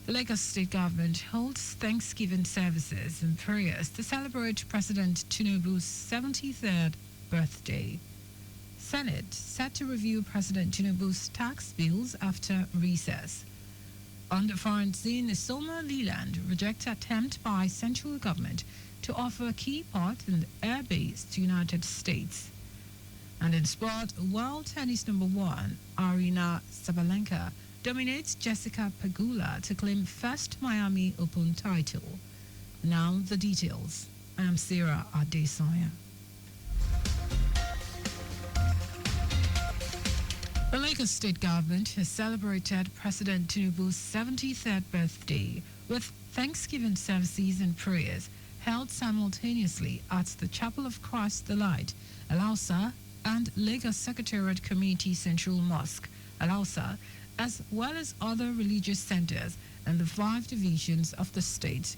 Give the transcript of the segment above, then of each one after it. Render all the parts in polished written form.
The Lagos state government holds Thanksgiving services and prayers to celebrate President Tinubu's 73rd birthday. Senate set to review President Tinubu's tax bills after recess. On the foreign scene, Soma Leland rejects attempt by central government to offer a key part in the air base to United States. And in sport, world tennis number one, Arina Sabalenka, dominates Jessica Pegula to claim first Miami Open title. Now the details. I am Sarah Adesanya. The Lagos state government has celebrated President Tinubu's 73rd birthday with Thanksgiving services and prayers held simultaneously at the Chapel of Christ the Light, Alausa, and Lagos Secretariat Community Central Mosque, Alausa, as well as other religious centers in the 5 divisions of the state.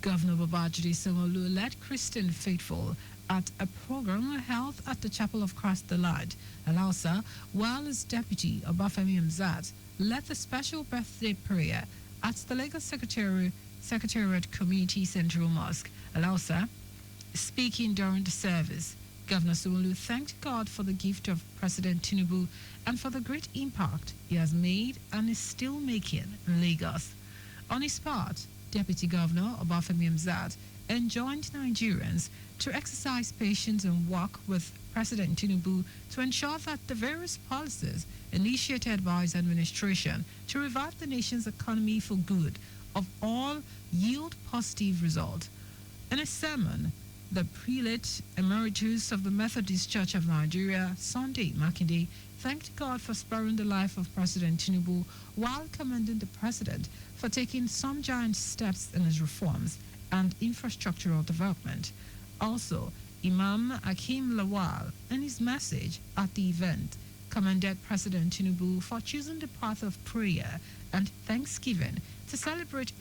Governor Babajide Sanwo-Olu led Christian faithful at a program held at the Chapel of Christ the Light, Alausa, while his deputy Obafemi Hamzat led the special birthday prayer at the Lagos Secretariat Community Central Mosque, Alausa. Speaking during the service, Governor Sanwo-Olu thanked God for the gift of President Tinubu and for the great impact he has made and is still making in Lagos. On his part, Deputy Governor Obafemi Hamzat enjoined Nigerians to exercise patience and work with President Tinubu to ensure that the various policies initiated by his administration to revive the nation's economy for good of all yield positive results. In a sermon, the prelate emeritus of the Methodist Church of Nigeria, Sunday Makinde, thanked God for sparing the life of President Tinubu while commending the president for taking some giant steps in his reforms and infrastructural development. Also, Imam Akim Lawal, in his message at the event, commended President Tinubu for choosing the path of prayer and thanksgiving to celebrate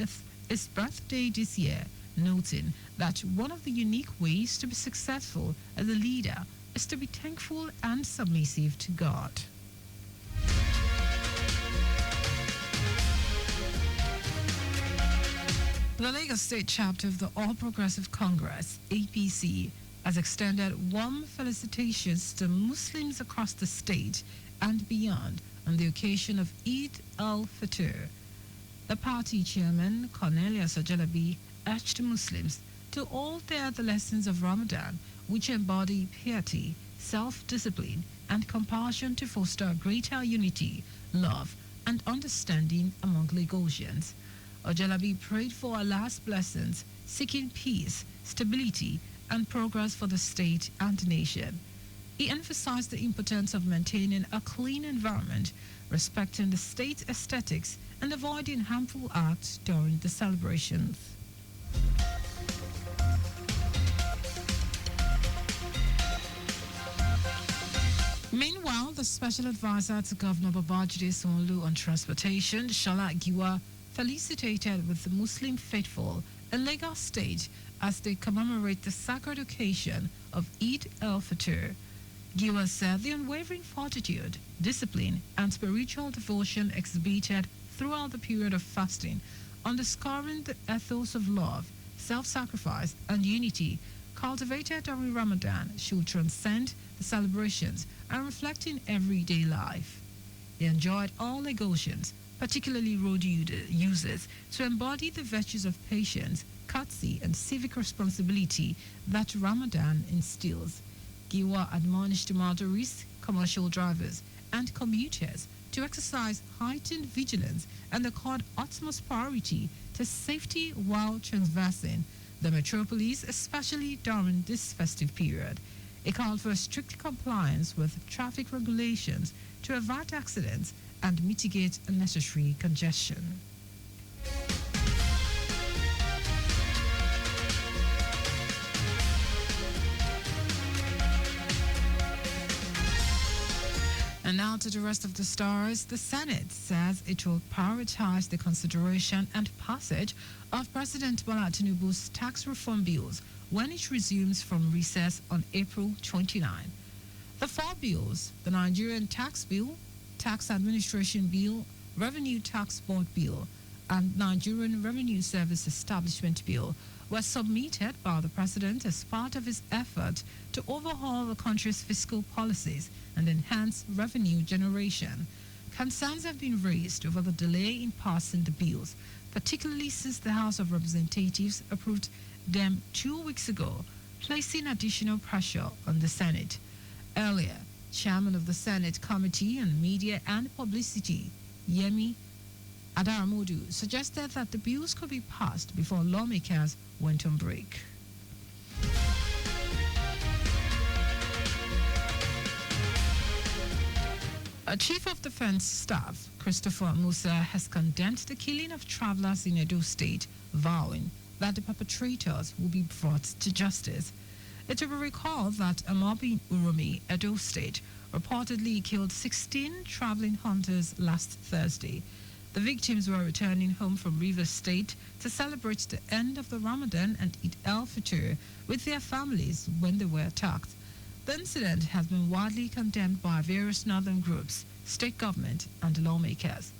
his birthday this year, noting that one of the unique ways to be successful as a leader is to be thankful and submissive to God. The Lagos State chapter of the All Progressive Congress, APC, has extended warm felicitations to Muslims across the state and beyond on the occasion of Eid al-Fitr. The party chairman, Cornelius Ojalabi, urged Muslims to all bear the lessons of Ramadan, which embody piety, self-discipline, and compassion to foster greater unity, love, and understanding among Lagosians. Ojalabi prayed for Allah's blessings, seeking peace, stability, and progress for the state and nation. He emphasized the importance of maintaining a clean environment, respecting the state's aesthetics, and avoiding harmful acts during the celebrations. Meanwhile, the special advisor to Governor Babajide Sanwo-Olu on transportation, Shola Giwa, felicitated with the Muslim faithful in Lagos State as they commemorate the sacred occasion of Eid al-Fitr. Giwa said the unwavering fortitude, discipline, and spiritual devotion exhibited throughout the period of fasting, underscoring the ethos of love, self-sacrifice, and unity cultivated during Ramadan, should transcend the celebrations and reflect in everyday life. He enjoyed all Lagosians, particularly road users, to embody the virtues of patience, courtesy, and civic responsibility that Ramadan instills. Giwa admonished motorists, commercial drivers, and commuters to exercise heightened vigilance and accord utmost priority to safety while traversing the metropolis, especially during this festive period. It called for strict compliance with traffic regulations to avert accidents and mitigate unnecessary congestion. And now to the rest of the stars. The Senate says it will prioritize the consideration and passage of President Bola Tinubu's tax reform bills when it resumes from recess on April 29. The 4 bills, the Nigerian Tax Bill, Tax Administration Bill, Revenue Tax Board Bill, and Nigerian Revenue Service Establishment Bill were submitted by the president as part of his effort to overhaul the country's fiscal policies and enhance revenue generation. Concerns have been raised over the delay in passing the bills, particularly since the House of Representatives approved them 2 weeks ago, placing additional pressure on the Senate. Earlier, Chairman of the Senate Committee on Media and Publicity, Yemi Adaramodu, suggested that the bills could be passed before lawmakers went on break. A Chief of Defense Staff, Christopher Musa, has condemned the killing of travelers in Edo State, vowing that the perpetrators will be brought to justice. It will be recalled that a mob in Uromi, Edo State, reportedly killed 16 traveling hunters last Thursday. The victims were returning home from Rivers State to celebrate the end of the Ramadan and Eid al-Fitr with their families when they were attacked. The incident has been widely condemned by various northern groups, state government, and lawmakers.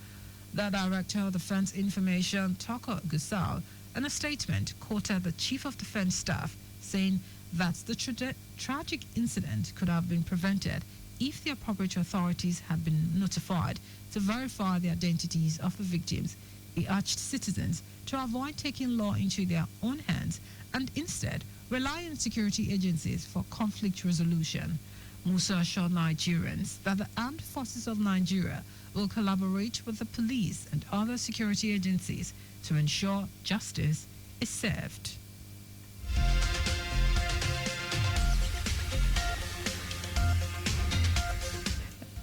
The Director of Defense Information, Tucker Gusau, in a statement quoted the Chief of Defense Staff, saying that the tragic incident could have been prevented if the appropriate authorities had been notified to verify the identities of the victims. He urged citizens to avoid taking law into their own hands and instead rely on security agencies for conflict resolution. Musa assured Nigerians that the armed forces of Nigeria will collaborate with the police and other security agencies to ensure justice is served.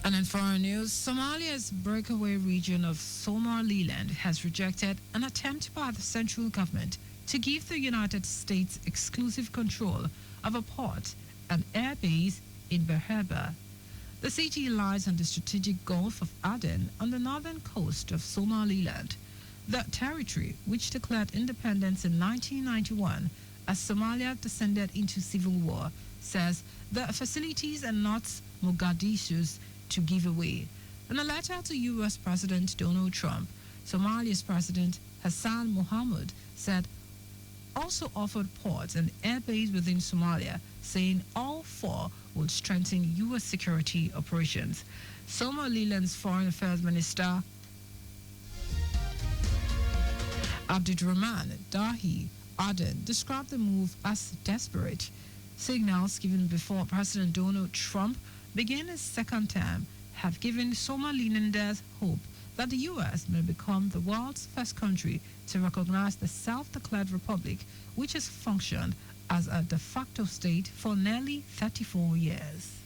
And in foreign news, Somalia's breakaway region of Somaliland has rejected an attempt by the central government to give the United States exclusive control of a port and air base in Beherber. The city lies on the strategic Gulf of Aden on the northern coast of Somaliland. The territory, which declared independence in 1991 as Somalia descended into civil war, says the facilities are not Mogadishu's to give away. In a letter to U.S. President Donald Trump, Somalia's President Hassan Mohamud said also offered ports and air base within Somalia, saying all four would strengthen U.S. security operations. Somaliland's Foreign Affairs Minister Abdurrahman Dahi Aden described the move as desperate. Signals given before President Donald Trump began his second term have given Somalilanders hope that the U.S. may become the world's first country to recognize the self-declared republic, which has functioned as a de facto state for nearly 34 years.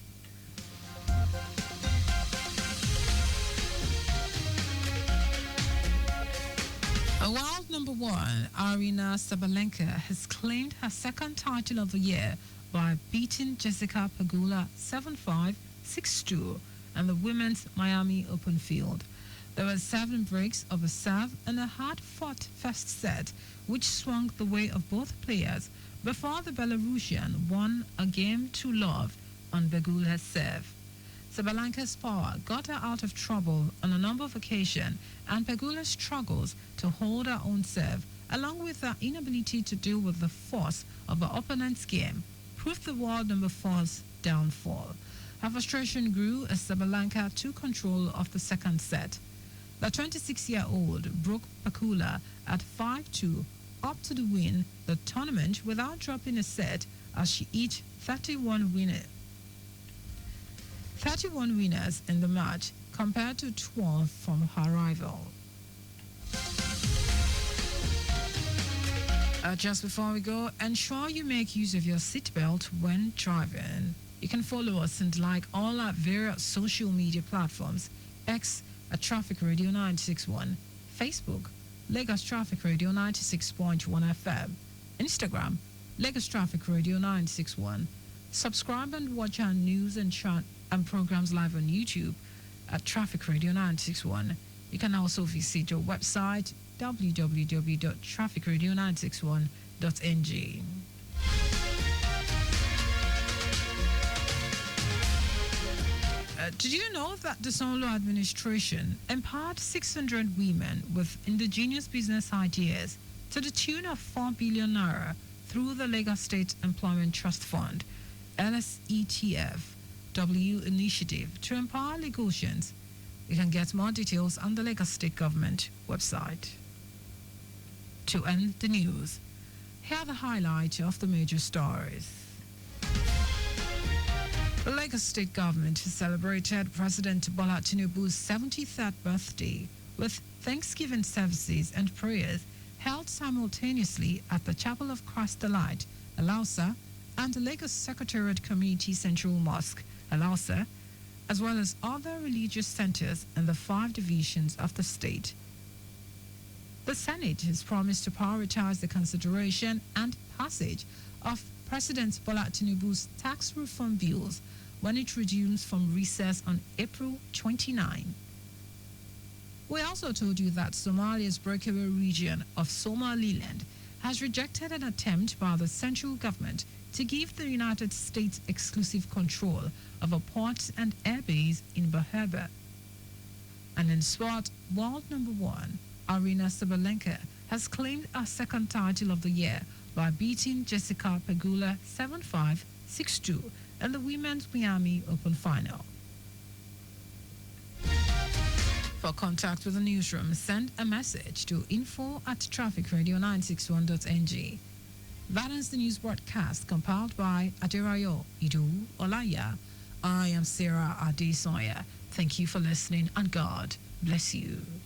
A world number one, Arina Sabalenka, has claimed her second title of the year by beating Jessica Pegula 7-5, 6-2 in the women's Miami Open field. There were 7 breaks of a serve and a hard-fought first set, which swung the way of both players before the Belarusian won a game to love on Pegula's serve. Sabalenka's power got her out of trouble on a number of occasions, and Pegula's struggles to hold her own serve, along with her inability to deal with the force of her opponent's game, proved the world number 4's downfall. Her frustration grew as Sabalenka took control of the second set. The 26-year-old broke Pegula at 5-2 up to win the tournament without dropping a set as she each 31 winners in the match compared to 12 from her rival. Just before we go, ensure you make use of your seatbelt when driving. You can follow us and like all our various social media platforms: X at Traffic Radio 961, Facebook, Lagos Traffic Radio 96.1 FM, Instagram, Lagos Traffic Radio 961. Subscribe and watch our news and programs live on YouTube at Traffic Radio 961. You can also visit our website www.trafficradio961.ng. Did you know that the Sonlo administration empowered 600 women with indigenous business ideas to the tune of 4 billion naira through the Lagos State Employment Trust Fund, LSETF-W initiative to empower Lagosians? You can get more details on the Lagos State Government website. To end the news, here are the highlights of the major stories. The Lagos State Government has celebrated President Bola Tinubu's 73rd birthday with Thanksgiving services and prayers held simultaneously at the Chapel of Christ the Light, Alausa, and the Lagos Secretariat Community Central Mosque, Alausa, as well as other religious centers in the 5 divisions of the state. The Senate has promised to prioritize the consideration and passage of President Bola Tinubu's tax reform bills when it resumes from recess on April 29. We also told you that Somalia's breakaway region of Somaliland has rejected an attempt by the central government to give the United States exclusive control of a port and airbase in Bahaba. And in sport, world number 1, Arina Sabalenka has claimed her second title of the year by beating Jessica Pegula 7-5, 6-2 in the Women's Miami Open Final. For contact with the newsroom, send a message to info@trafficradio961.ng. That is the news broadcast compiled by Aderayo Idu Olaya. I am Sarah Adesanya. Thank you for listening and God bless you.